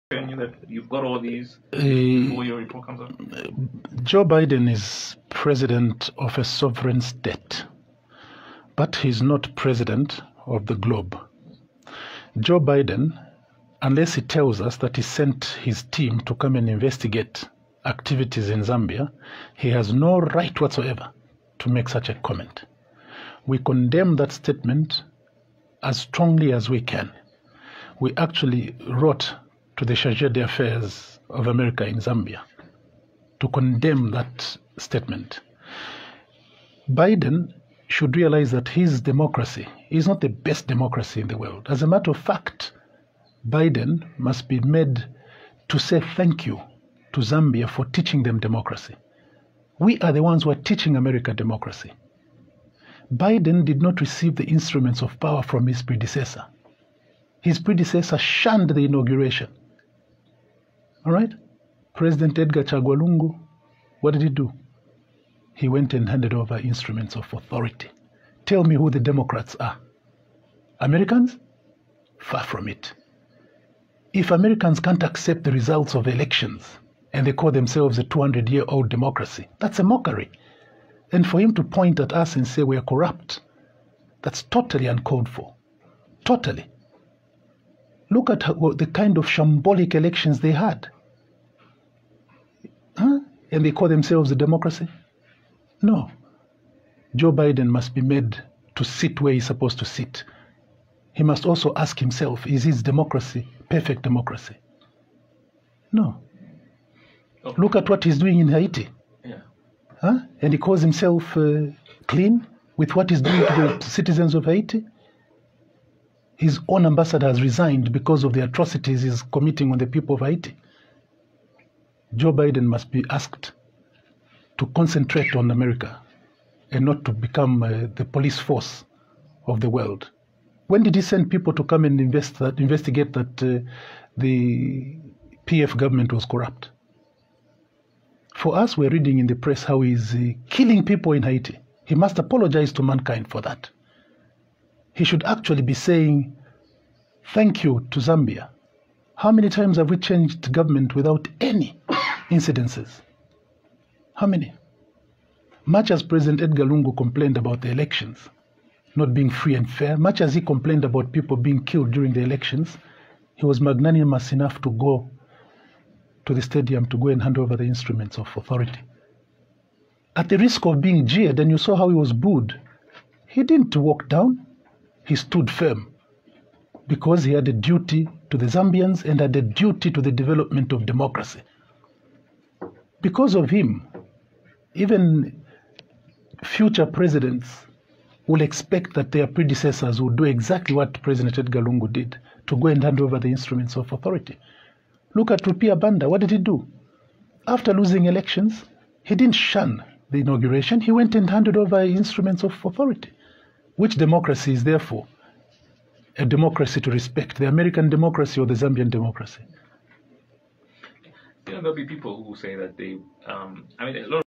That you've got all these before your report comes out? Joe Biden is president of a sovereign state, but he's not president of the globe. Joe Biden, unless he tells us that he sent his team to come and investigate activities in Zambia, he has no right whatsoever to make such a comment. We condemn that statement as strongly as we can. We actually wrote to the Chargé d'Affaires of America in Zambia to condemn that statement. Biden should realize that his democracy is not the best democracy in the world. As a matter of fact, Biden must be made to say thank you to Zambia for teaching them democracy. We are the ones who are teaching America democracy. Biden did not receive the instruments of power from his predecessor. His predecessor shunned the inauguration. All right? President Edgar Chagwa Lungu, what did he do? He went and handed over instruments of authority. Tell me who the Democrats are. Americans? Far from it. If Americans can't accept the results of elections and they call themselves a 200-year-old democracy, that's a mockery. And for him to point at us and say we are corrupt, that's totally uncalled for. Totally. Look at the kind of shambolic elections they had. Huh? And they call themselves a democracy? No. Joe Biden must be made to sit where he's supposed to sit. He must also ask himself, is his democracy perfect democracy? No. Okay. Look at what he's doing in Haiti. Yeah. Huh? And he calls himself clean with what he's doing to the citizens of Haiti. His own ambassador has resigned because of the atrocities he's committing on the people of Haiti. Joe Biden must be asked to concentrate on America and not to become the police force of the world. When did he send people to come and investigate that the PF government was corrupt? For us, we're reading in the press how he's killing people in Haiti. He must apologize to mankind for that. He should actually be saying, thank you to Zambia. How many times have we changed government without any incidences? How many? Much as President Edgar Lungu complained about the elections not being free and fair, much as he complained about people being killed during the elections, he was magnanimous enough to go to the stadium to go and hand over the instruments of authority. At the risk of being jeered, and you saw how he was booed, he didn't walk down. He stood firm because he had a duty to the Zambians and had a duty to the development of democracy. Because of him, even future presidents will expect that their predecessors will do exactly what President Edgar Lungu did, to go and hand over the instruments of authority. Look at Rupia Banda. What did he do? After losing elections, he didn't shun the inauguration. He went and handed over instruments of authority. Which democracy is therefore a democracy to respect, the American democracy or the Zambian democracy? There'll be people who say that they, a lot of